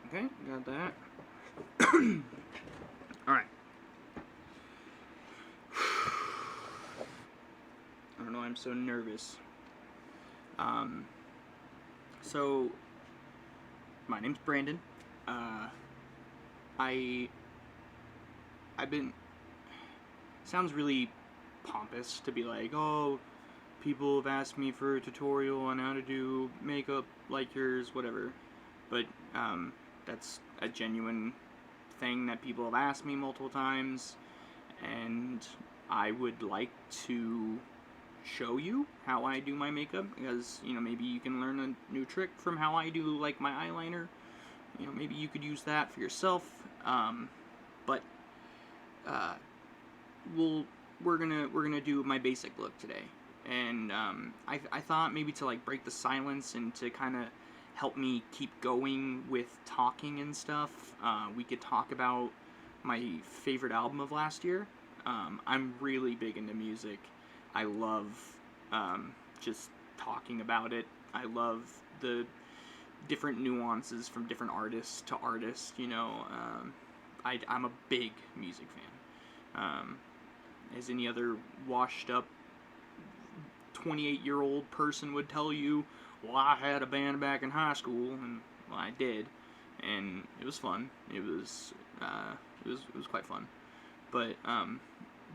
Okay, got that. Alright. I don't know, I'm so nervous. Um, so, my name's Brandon. Uh, I, I've been, sounds really pompous to be like, oh, people have asked me for a tutorial on how to do makeup like yours, whatever. But, that's a genuine thing that people have asked me multiple times, and I would like to show you how I do my makeup, because maybe you can learn a new trick from how I do like my eyeliner. Maybe you could use that for yourself. But uh, we'll we're gonna do my basic look today, and I thought maybe to like break the silence and to kind of help me keep going with talking and stuff, we could talk about my favorite album of last year. I'm really big into music. I love just talking about it. I love the different nuances from different artists to artists. I'm a big music fan. As any other washed up 28-year-old person would tell you, well, I had a band back in high school, and well, I did, and it was fun. It was quite fun. But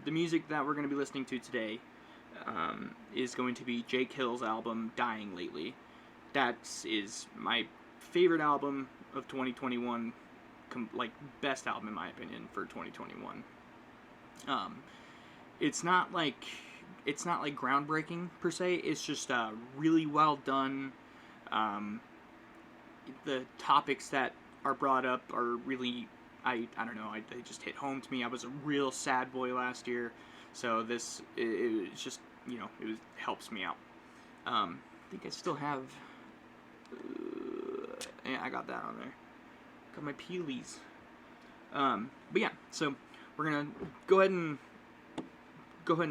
the music that we're going to be listening to today is going to be Jake Hill's album "Dying Lately." That is my favorite album of 2021, like best album in my opinion for 2021. It's not like groundbreaking per se. It's just really well done. Um, the topics that are brought up are really, I don't know, they just hit home to me. I was a real sad boy last year, so this it's just helps me out. I think I still have. Yeah, I got that on there. Got my peelies. But yeah, so we're gonna go ahead and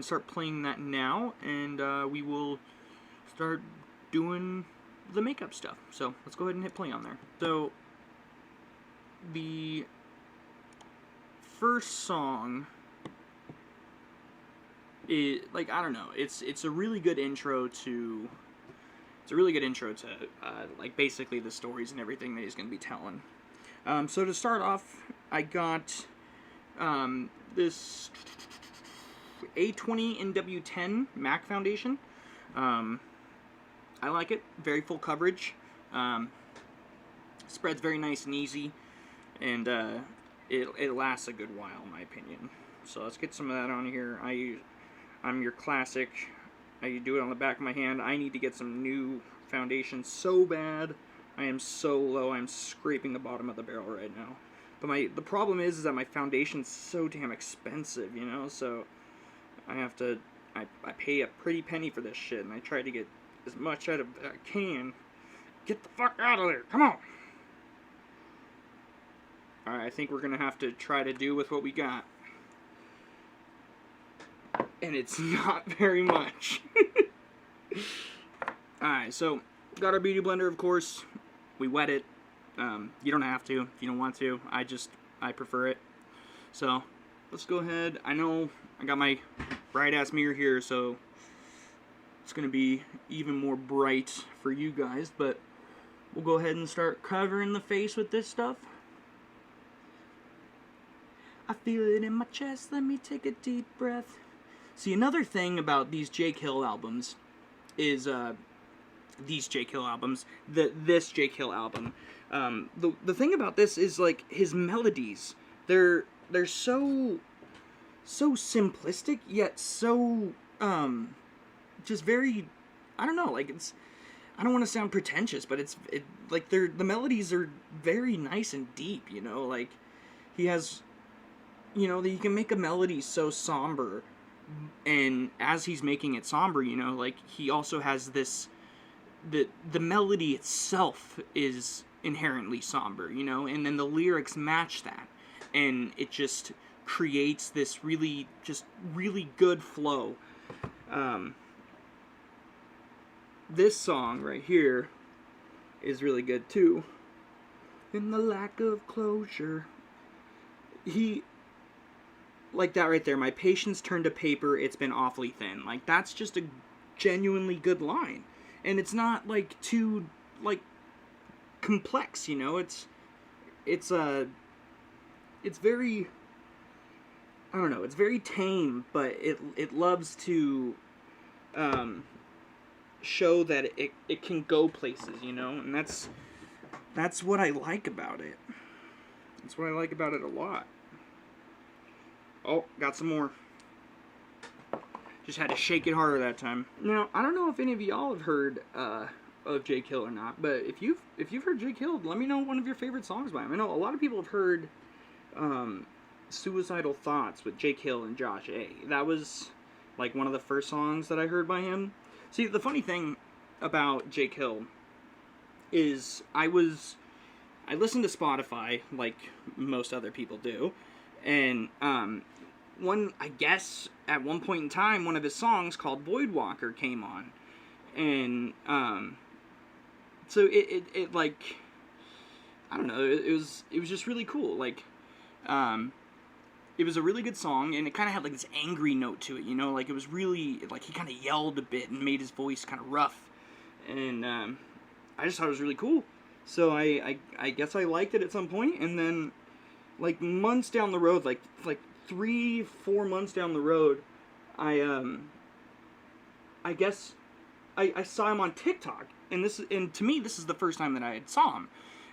start playing that now, and we will start doing the makeup stuff. So let's go ahead and hit play on there. So the first song is like, I don't know, it's a really good intro to like basically the stories and everything that he's going to be telling. So to start off, I got this A20 NW10 MAC foundation. I like it. Very full coverage. Spreads very nice and easy, and it lasts a good while, in my opinion. So let's get some of that on here. I'm your classic. I do it on the back of my hand. I need to get some new foundation so bad. I am so low. I'm scraping the bottom of the barrel right now. But the problem is that my foundation's so damn expensive, so I pay a pretty penny for this shit, and I try to get as much out of it as I can. Get the fuck out of there! Come on! Alright, I think we're gonna have to try to do with what we got. And it's not very much. Alright, so got our beauty blender, of course. We wet it. You don't have to if you don't want to. I prefer it. So let's go ahead. I know I got my bright ass mirror here, so it's gonna be even more bright for you guys, but we'll go ahead and start covering the face with this stuff. I feel it in my chest, let me take a deep breath. See, another thing about these Jake Hill albums is this Jake Hill album. The thing about this is like his melodies. They're so simplistic yet so just very, I don't know, like I don't want to sound pretentious, but like the melodies are very nice and deep, like he has, you can make a melody so somber, and as he's making it somber, like he also has this, the melody itself is inherently somber, and then the lyrics match that, and it just creates this really good flow. This song right here is really good too. and the lack of closure. He, like that right there, my patience turned to paper, it's been awfully thin. Like, that's just a genuinely good line. And it's not, like, too, like, complex, you know? It's very, I don't know, it's very tame, but it loves to, show that it can go places, you know? And that's what I like about it. That's what I like about it a lot. Oh, got some more. Just had to shake it harder that time. Now, I don't know if any of y'all have heard of Jake Hill or not, but if you've heard Jake Hill, let me know one of your favorite songs by him. I know a lot of people have heard Suicidal Thoughts with Jake Hill and Josh A. That was like one of the first songs that I heard by him. See, the funny thing about Jake Hill is I listened to Spotify like most other people do, and I guess at one point in time, one of his songs called Voidwalker came on, and so it like, I don't know, it was just really cool. Like, it was a really good song, and it kind of had like this angry note to it, you know, like it was really, like he kind of yelled a bit and made his voice kind of rough, and I just thought it was really cool. So I guess I liked it at some point, and then like months down the road, like 3-4 months down the road, I guess I saw him on TikTok, and to me this is the first time that I had saw him,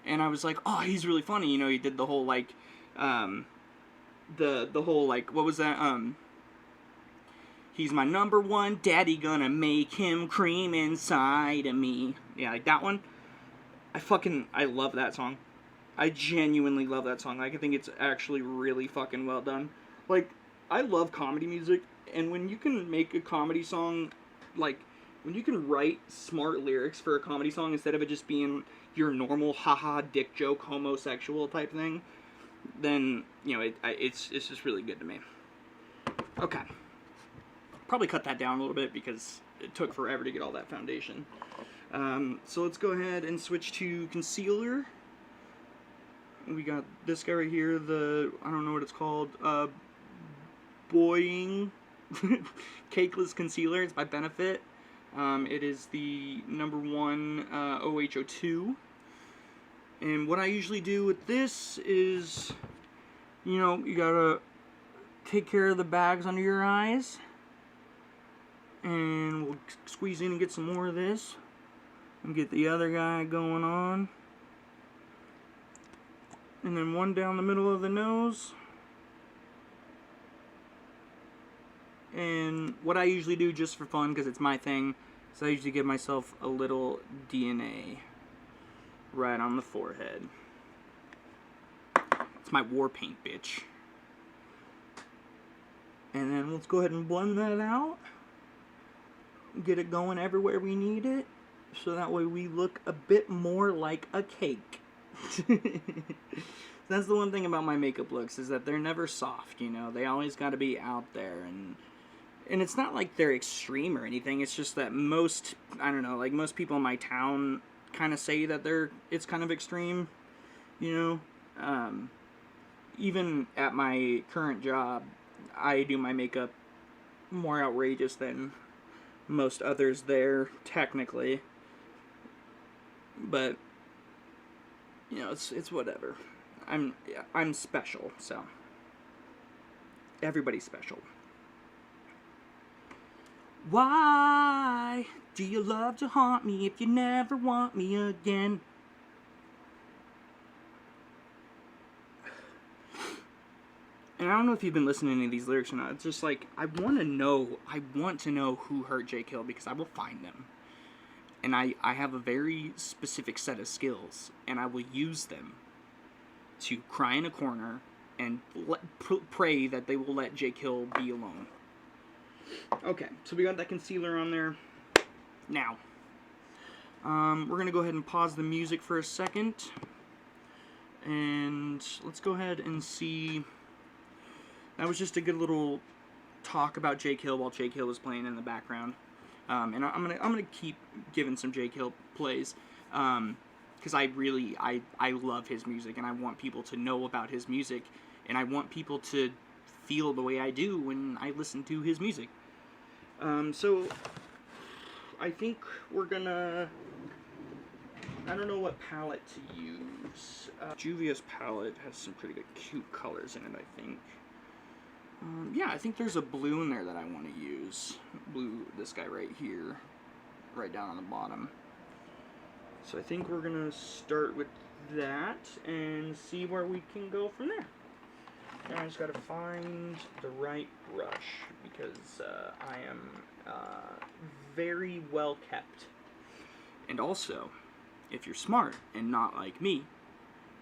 and I was like, oh, he's really funny, you know. He did the whole like the whole like, what was that, he's my number one daddy, gonna make him cream inside of me. Yeah, like that one. I love that song. I genuinely love that song. Like, I think it's actually really fucking well done. Like, I love comedy music, and when you can make a comedy song, like, when you can write smart lyrics for a comedy song instead of it just being your normal haha dick joke homosexual type thing, then, you know, it's just really good to me. Okay. Probably cut that down a little bit because it took forever to get all that foundation. So let's go ahead and switch to concealer. We got this guy right here, I don't know what it's called, Boying Cakeless Concealer. It's by Benefit. It is the number 1 OH02. And what I usually do with this is, you know, you gotta take care of the bags under your eyes. And we'll squeeze in and get some more of this. And get the other guy going on. And then one down the middle of the nose. And what I usually do just for fun, because it's my thing, is I usually give myself a little DNA right on the forehead. It's my war paint, bitch. And then let's go ahead and blend that out. Get it going everywhere we need it, so that way we look a bit more like a cake. That's the one thing about my makeup looks, is that they're never soft, you know. They always got to be out there, and it's not like they're extreme or anything. It's just that most, I don't know, like most people in my town kind of say that it's kind of extreme, you know. Even at my current job, I do my makeup more outrageous than most others there, technically. But, you know, it's whatever. I'm special, so everybody's special. Why do you love to haunt me if you never want me again? And I don't know if you've been listening to any of these lyrics or not. It's just like, I want to know who hurt Jake Hill, because I will find them. And I have a very specific set of skills, and I will use them to cry in a corner and pray that they will let Jake Hill be alone. Okay, so we got that concealer on there. Now, we're going to go ahead and pause the music for a second. And let's go ahead and see. That was just a good little talk about Jake Hill while Jake Hill was playing in the background. And I'm gonna keep giving some Jake Hill plays, because because I love his music, and I want people to know about his music, and I want people to feel the way I do when I listen to his music. So I think we're gonna, I don't know what palette to use. Juvia's palette has some pretty good cute colors in it, I think. Yeah, I think there's a blue in there that I want to use. Blue, this guy right here, right down on the bottom. So I think we're gonna start with that and see where we can go from there. Now I just gotta find the right brush, because I am very well kept. And also, if you're smart and not like me,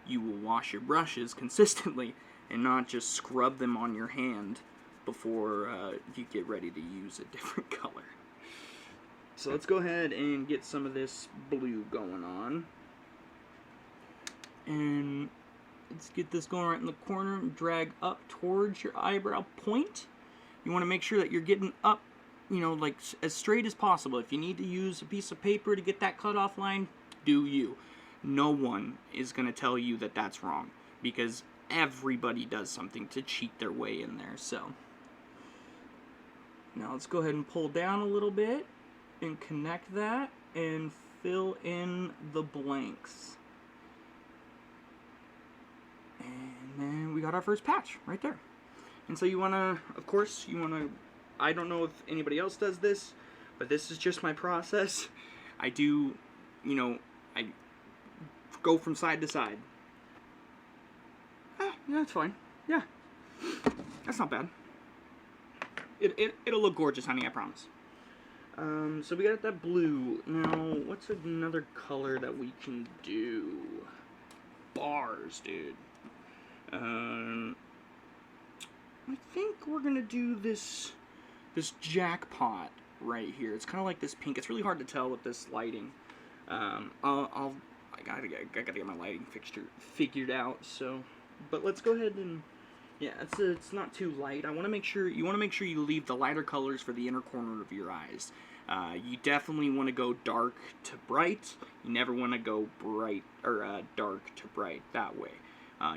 you will wash your brushes consistently and not just scrub them on your hand before you get ready to use a different color. So let's go ahead and get some of this blue going on. And let's get this going right in the corner and drag up towards your eyebrow point. You want to make sure that you're getting up, you know, like as straight as possible. If you need to use a piece of paper to get that cutoff line, do you. No one is going to tell you that that's wrong, because everybody does something to cheat their way in there. So now let's go ahead and pull down a little bit and connect that and fill in the blanks. And then we got our first patch right there. And so you want to, of course, I don't know if anybody else does this, but this is just my process. I do, you know, I go from side to side. Yeah, that's fine. Yeah, that's not bad. It'll look gorgeous, honey, I promise. So we got that blue. Now, what's another color that we can do? Bars, dude. I think we're gonna do this jackpot right here. It's kind of like this pink. It's really hard to tell with this lighting. I gotta get my lighting fixture figured out. So, but let's go ahead and, yeah, it's not too light. You want to make sure you leave the lighter colors for the inner corner of your eyes. You definitely want to go dark to bright. You never want to go bright or dark to bright that way.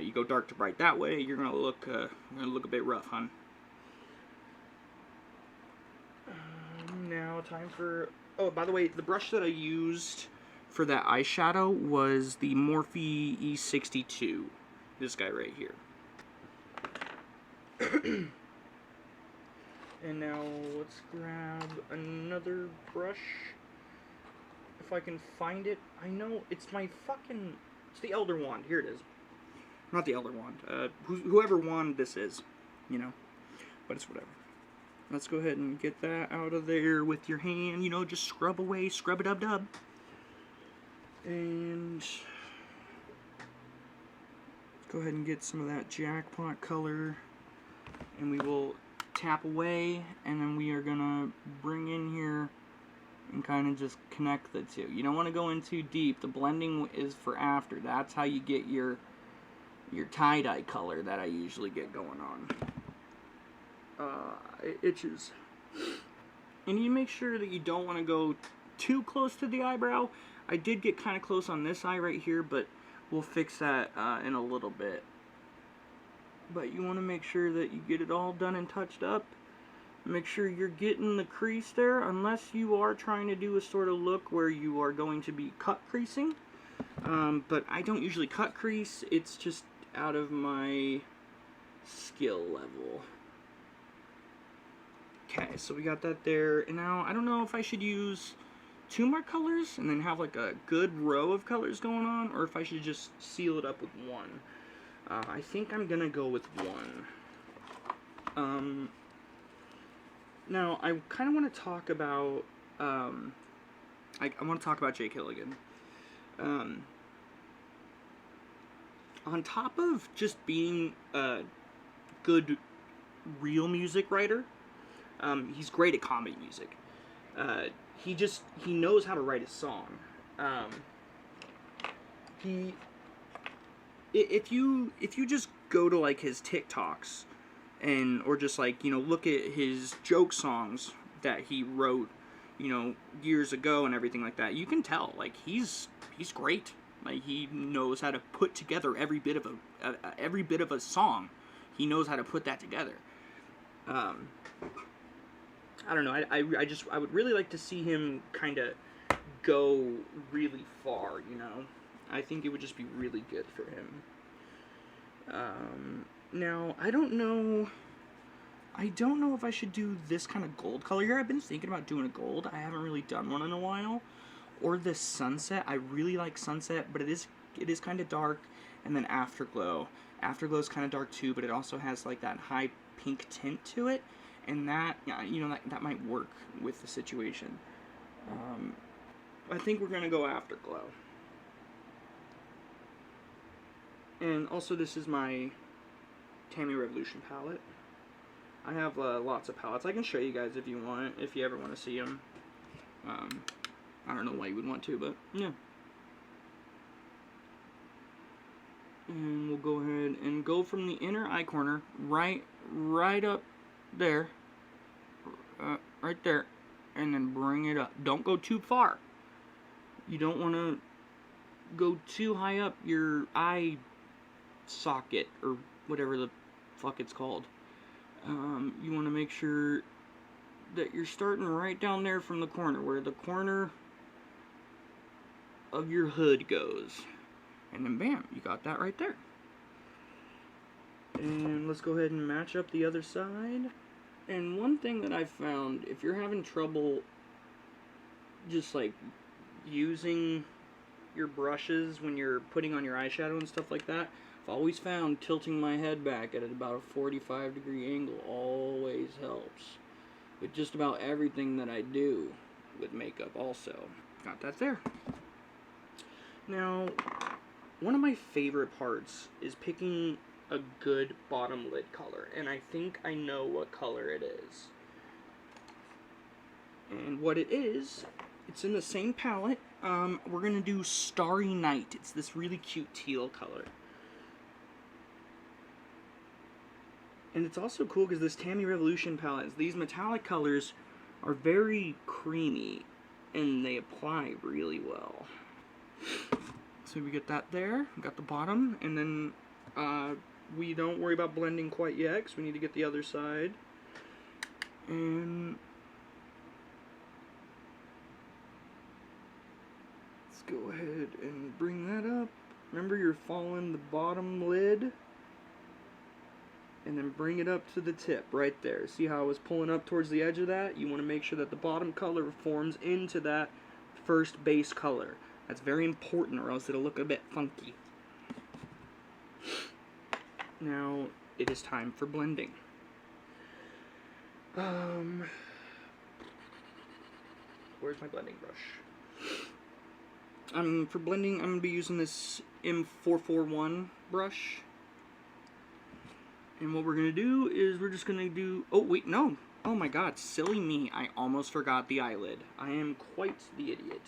You go dark to bright that way, you're gonna look a bit rough, hon. Now time for, oh, by the way, the brush that I used for that eyeshadow was the Morphe E62. This guy right here. And now let's grab another brush. If I can find it. I know it's it's the Elder Wand. Here it is. Not the Elder Wand. Whoever wand this is, you know. But it's whatever. Let's go ahead and get that out of there with your hand. You know, just scrub away, scrub-a-dub-dub. And go ahead and get some of that jackpot color. And we will tap away, and then we are gonna bring in here and kind of just connect the two. You don't want to go in too deep. The blending is for after. That's how you get your tie-dye color that I usually get going on. It itches. And you make sure that you don't want to go too close to the eyebrow. I did get kind of close on this eye right here, but we'll fix that in a little bit. But you want to make sure that you get it all done and touched up. Make sure you're getting the crease there, unless you are trying to do a sort of look where you are going to be cut creasing. But I don't usually cut crease. It's just out of my skill level. Okay, so we got that there. And now, I don't know if I should use 2 more colors and then have like a good row of colors going on, or if I should just seal it up with 1. I think I'm gonna go with 1. Now, I kind of want to talk about, I want to talk about Jake Hilligan. On top of just being a good real music writer, he's great at comedy music. He knows how to write a song. If you just go to like his TikToks or just like, you know, look at his joke songs that he wrote, you know, years ago and everything like that, you can tell like he's great. Like, he knows how to put together every bit of a song. He knows how to put that together. I don't know. I would really like to see him kind of go really far. You know, I think it would just be really good for him. Now I don't know if I should do this kind of gold color here. I've been thinking about doing a gold. I haven't really done one in a while. Or this sunset. I really like sunset, but it is kind of dark. And then afterglow. Afterglow is kind of dark too, but it also has like that high pink tint to it, and that, you know, that might work with the situation. I think we're gonna go afterglow. And also, this is my Tammy Revolution palette. I have lots of palettes. I can show you guys if you want, if you ever want to see them. I don't know why you would want to, but yeah. And we'll go ahead and go from the inner eye corner right up there, right there, and then bring it up. Don't go too far. You don't want to go too high up your eye socket or whatever the fuck it's called. You want to make sure that you're starting right down there from the corner, where the corner of your hood goes. And then bam, you got that right there. And let's go ahead and match up the other side. And one thing that I found, if you're having trouble just like using your brushes when you're putting on your eyeshadow and stuff like that, I've always found tilting my head back at about a 45-degree angle always helps. With just about everything that I do with makeup also. Got that there. Now, one of my favorite parts is picking a good bottom lid color, and I think I know what color it is. And what it is, it's in the same palette. We're gonna do Starry Night. It's this really cute teal color. And it's also cool because this Tammy Revolution palette, these metallic colors are very creamy, and they apply really well. So we get that there, we got the bottom, and then we don't worry about blending quite yet because we need to get the other side. And let's go ahead and bring that up. Remember, you're following the bottom lid, and then bring it up to the tip right there. See how I was pulling up towards the edge of that? You want to make sure that the bottom color forms into that first base color. That's very important, or else it'll look a bit funky. Now, it is time for blending. Where's my blending brush? For blending, I'm going to be using this M441 brush. And what we're going to do is we're just going to do... Oh, wait, no. Oh my god, silly me. I almost forgot the eyelid. I am quite the idiot.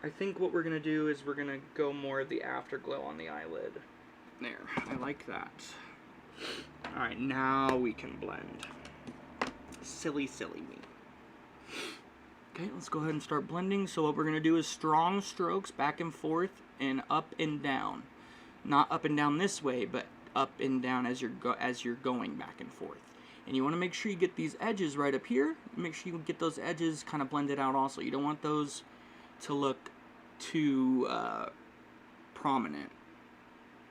I think what we're going to do is we're going to go more of the afterglow on the eyelid. There, I like that. Alright, now we can blend. Silly, silly me. Okay, let's go ahead and start blending. So what we're going to do is strong strokes back and forth and up and down. Not up and down this way, but up and down as you're going back and forth. And you want to make sure you get these edges right up here. Make sure you get those edges kind of blended out also. You don't want those to look too prominent.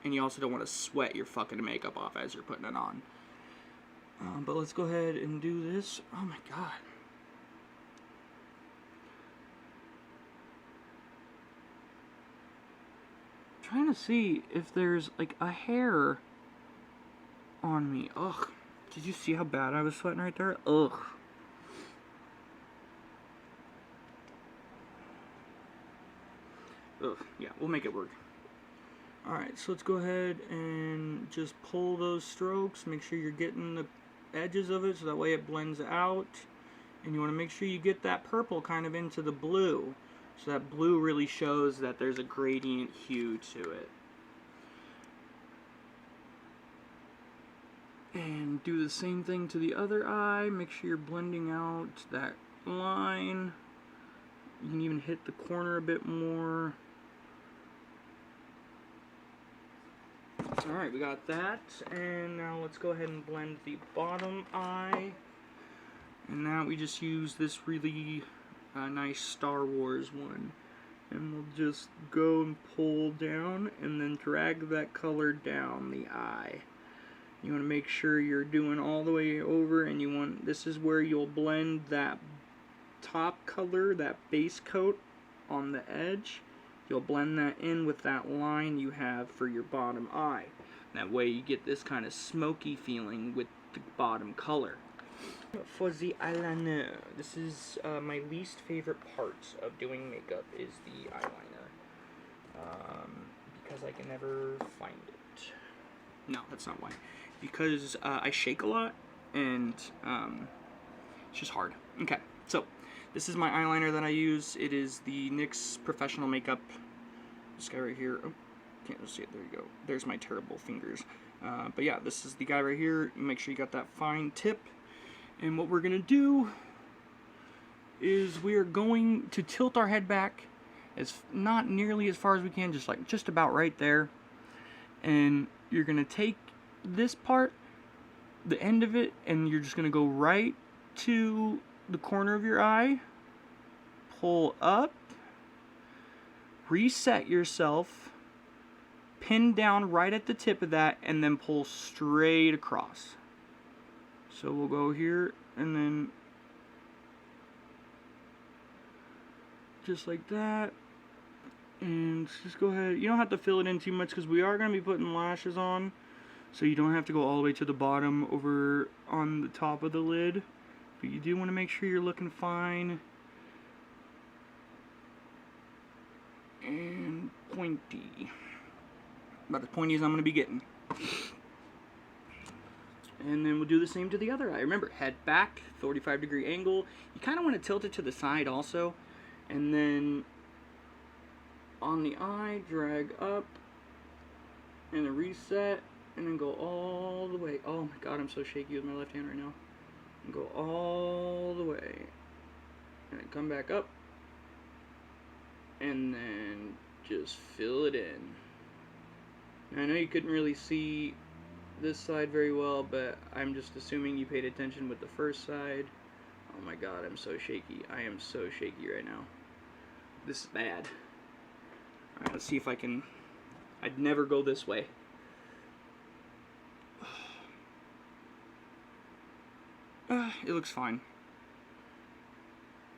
And you also don't want to sweat your fucking makeup off as you're putting it on. But let's go ahead and do this. Oh my god. I'm trying to see if there's like a hair on me. Ugh. Did you see how bad I was sweating right there? Ugh. Ugh. Yeah, we'll make it work. Alright, so let's go ahead and just pull those strokes. Make sure you're getting the edges of it so that way it blends out. And you want to make sure you get that purple kind of into the blue. So that blue really shows that there's a gradient hue to it. And do the same thing to the other eye. Make sure you're blending out that line. You can even hit the corner a bit more. Alright, we got that, and now let's go ahead and blend the bottom eye. And now we just use this really nice Star Wars one. And we'll just go and pull down and then drag that color down the eye. You want to make sure you're doing all the way over, and this is where you'll blend that top color, that base coat on the edge. You'll blend that in with that line you have for your bottom eye. That way you get this kind of smoky feeling with the bottom color. For the eyeliner, this is my least favorite part of doing makeup is the eyeliner. Because I can never find it. No, that's not why. Because I shake a lot, and it's just hard. Okay, so this is my eyeliner that I use. It is the NYX Professional Makeup. This guy right here. Oh, can't see it. There you go. There's my terrible fingers. But yeah, this is the guy right here. Make sure you got that fine tip. And what we're going to do is we are going to tilt our head back as not nearly as far as we can, just about right there. And you're going to take this part, the end of it, and you're just going to go right to the corner of your eye, pull up, reset yourself, pin down right at the tip of that, and then pull straight across. So we'll go here, and then just like that, and just go ahead. You don't have to fill it in too much because we are going to be putting lashes on, so you don't have to go all the way to the bottom over on the top of the lid, but you do want to make sure you're looking fine and pointy, about as pointy as I'm going to be getting. And then we'll do the same to the other eye. Remember, head back, 45-degree angle. You kind of want to tilt it to the side also. And then on the eye, drag up and a reset. And then go all the way. Oh my god, I'm so shaky with my left hand right now. And go all the way. And then come back up. And then just fill it in. Now, I know you couldn't really see this side very well, but I'm just assuming you paid attention with the first side. Oh my god, I'm so shaky. I am so shaky right now. This is bad. Alright, let's see if I can... I'd never go this way. It looks fine.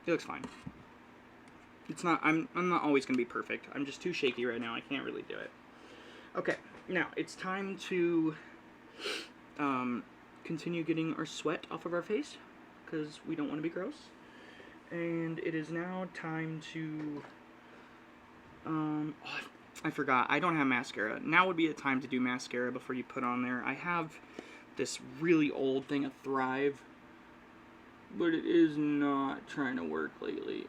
It looks fine. It's not... I'm not always gonna be perfect. I'm just too shaky right now. I can't really do it. Okay, now it's time to continue getting our sweat off of our face because we don't want to be gross. And it is now time to oh, I forgot, I don't have mascara. Now would be the time to do mascara before you put on there. I have this really old thing of Thrive, but it is not trying to work lately.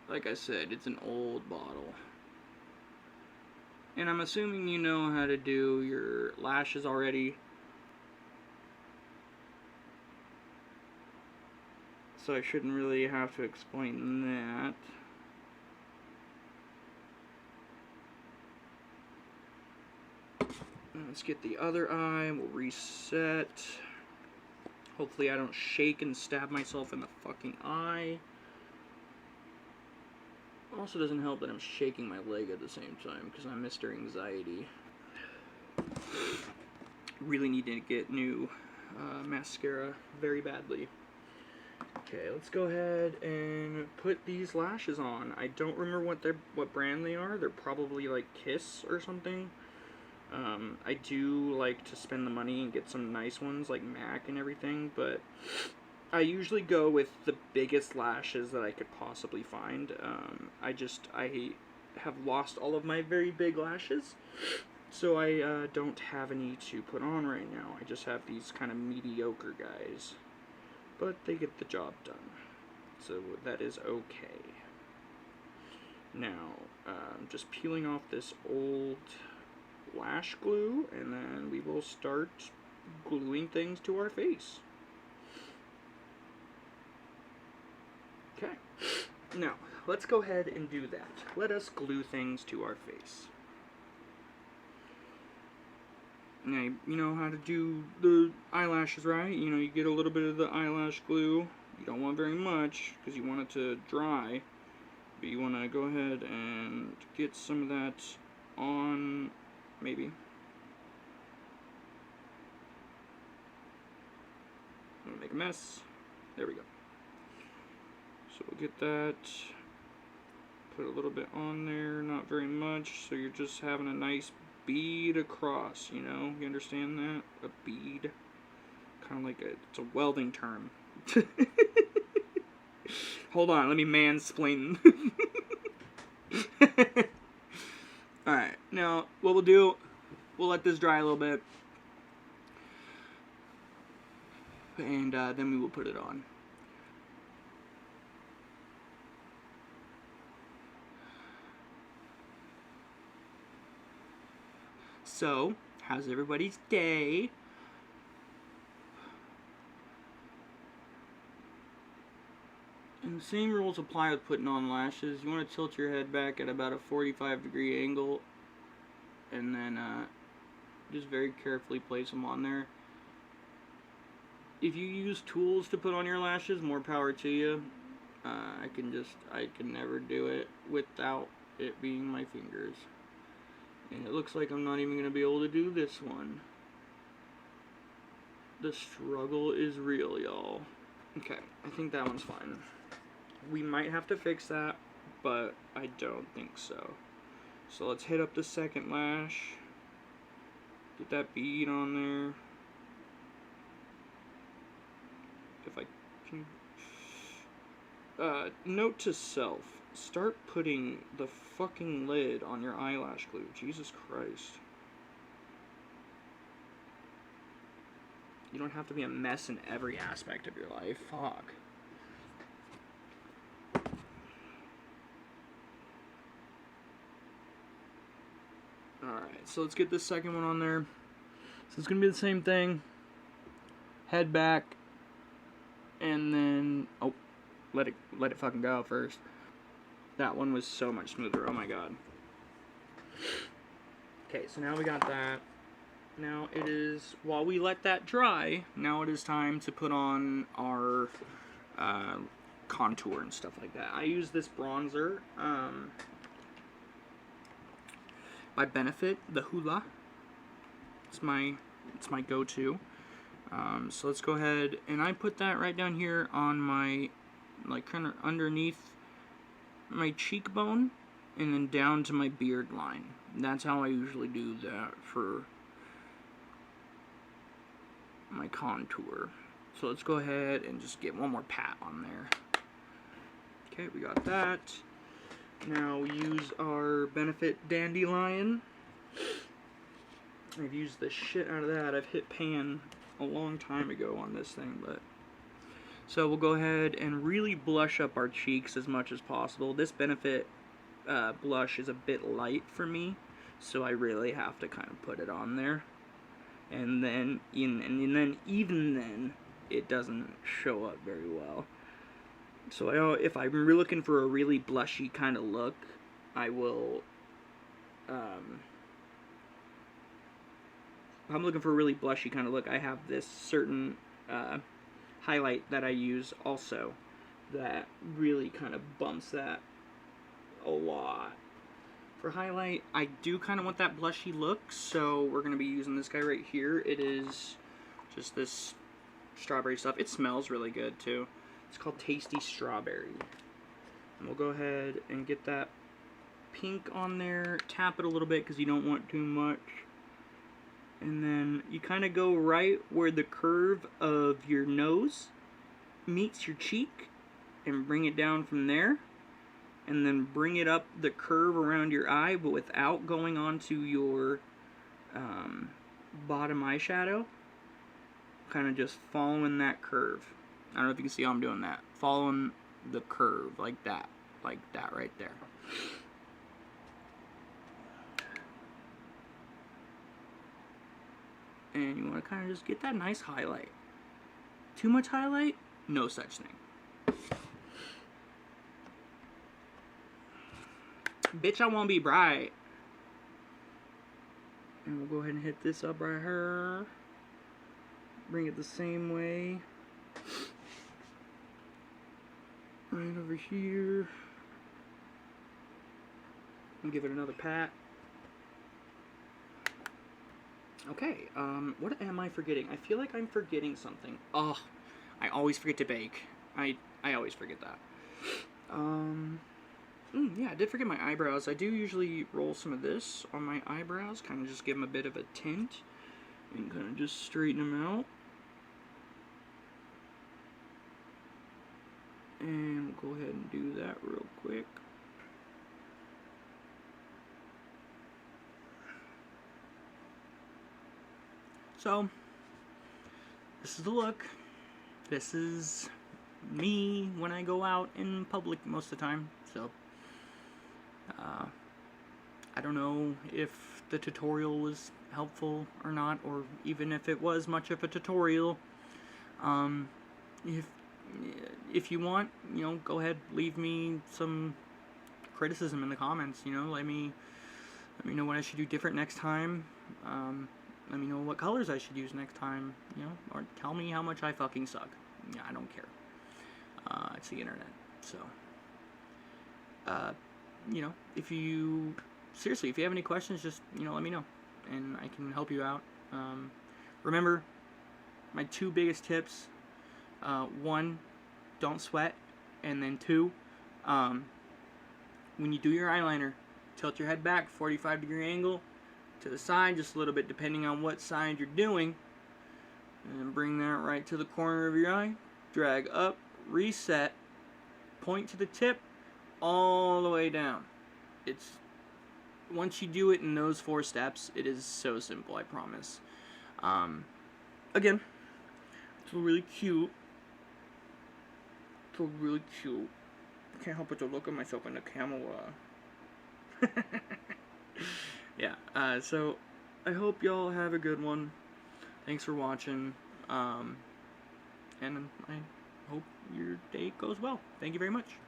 Like I said, it's an old bottle. And I'm assuming you know how to do your lashes already. So I shouldn't really have to explain that. Let's get the other eye. We'll reset. Hopefully I don't shake and stab myself in the fucking eye. Also doesn't help that I'm shaking my leg at the same time because I'm Mr. Anxiety. Really need to get new mascara very badly. Okay, let's go ahead and put these lashes on. I don't remember what brand they are. They're probably like Kiss or something. I do like to spend the money and get some nice ones like MAC and everything, but I usually go with the biggest lashes that I could possibly find. I have lost all of my very big lashes, so I don't have any to put on right now. I just have these kind of mediocre guys, but they get the job done, so that is okay. Now, just peeling off this old lash glue, and then we will start gluing things to our face. Now, let's go ahead and do that. Let us glue things to our face. Now, you know how to do the eyelashes, right? You know, you get a little bit of the eyelash glue. You don't want very much, because you want it to dry. But you want to go ahead and get some of that on, maybe. I'm going to make a mess. There we go. So we'll get that, put a little bit on there, not very much, so you're just having a nice bead across, you know? You understand that? A bead. Kind of like it's a welding term. Hold on, let me mansplain. Alright, now what we'll do, we'll let this dry a little bit. And then we will put it on. So, how's everybody's day? And the same rules apply with putting on lashes. You want to tilt your head back at about a 45-degree angle, and then just very carefully place them on there. If you use tools to put on your lashes, more power to you. I can never do it without it being my fingers. And it looks like I'm not even going to be able to do this one. The struggle is real, y'all. Okay, I think that one's fine. We might have to fix that, but I don't think so. So let's hit up the second lash. Get that bead on there. If I can... note to self. Start putting the fucking lid on your eyelash glue. Jesus Christ. You don't have to be a mess in every aspect of your life. Fuck. Alright, so let's get this second one on there. So it's going to be the same thing. Head back. And then... Oh, let it fucking go first. That one was so much smoother. Oh my god. Okay, so now we got that. Now it is, while we let that dry, now it is time to put on our contour and stuff like that. I use this bronzer by Benefit, the Hoola. It's my go-to. So let's go ahead, and I put that right down here on my, like, kind of underneath my cheekbone, and then down to my beard line. That's how I usually do that for my contour. So let's go ahead and just get one more pat on there. Okay, we got that. Now we use our Benefit Dandelion. I've used the shit out of that. I've hit pan a long time ago on this thing, but... So we'll go ahead and really blush up our cheeks as much as possible. This Benefit blush is a bit light for me, so I really have to kind of put it on there. And then, even then, it doesn't show up very well. So if I'm looking for a really blushy kind of look, I will... if I'm looking for a really blushy kind of look, I have this certain... highlight that I use also that really kind of bumps that a lot. For highlight, I do kind of want that blushy look, so we're going to be using this guy right here. It is just this strawberry stuff. It smells really good too. It's called Tasty Strawberry. And we'll go ahead and get that pink on there. Tap it a little bit because you don't want too much. And then you kind of go right where the curve of your nose meets your cheek and bring it down from there. And then bring it up the curve around your eye, but without going onto your bottom eyeshadow. Kind of just following that curve. I don't know if you can see how I'm doing that. Following the curve like that right there. And you want to kind of just get that nice highlight. Too much highlight? No such thing. Bitch, I won't be bright. And we'll go ahead and hit this up right here. Bring it the same way. Right over here. And give it another pat. Okay, what am I forgetting? I feel like I'm forgetting something. Oh, I always forget to bake. I always forget that. Yeah, I did forget my eyebrows. I do usually roll some of this on my eyebrows, kind of just give them a bit of a tint, and kind of just straighten them out. And we'll go ahead and do that real quick. So, this is the look. This is me when I go out in public most of the time. So, I don't know if the tutorial was helpful or not, or even if it was much of a tutorial. If you want, go ahead, leave me some criticism in the comments. Let me know what I should do different next time. Let me know what colors I should use next time. Or tell me how much I fucking suck. Yeah, I don't care. It's the internet, so. If you have any questions, just let me know, and I can help you out. Remember, my 2 biggest tips: 1, don't sweat, and then 2, when you do your eyeliner, tilt your head back 45-degree angle to the side, just a little bit depending on what side you're doing, and bring that right to the corner of your eye. Drag up, reset, point to the tip, all the way down. Once you do it in those 4 steps, it is so simple, I promise. Again, it's really cute. It's really cute. I can't help but to look at myself in the camera. Yeah, so I hope y'all have a good one. Thanks for watching. And I hope your day goes well. Thank you very much.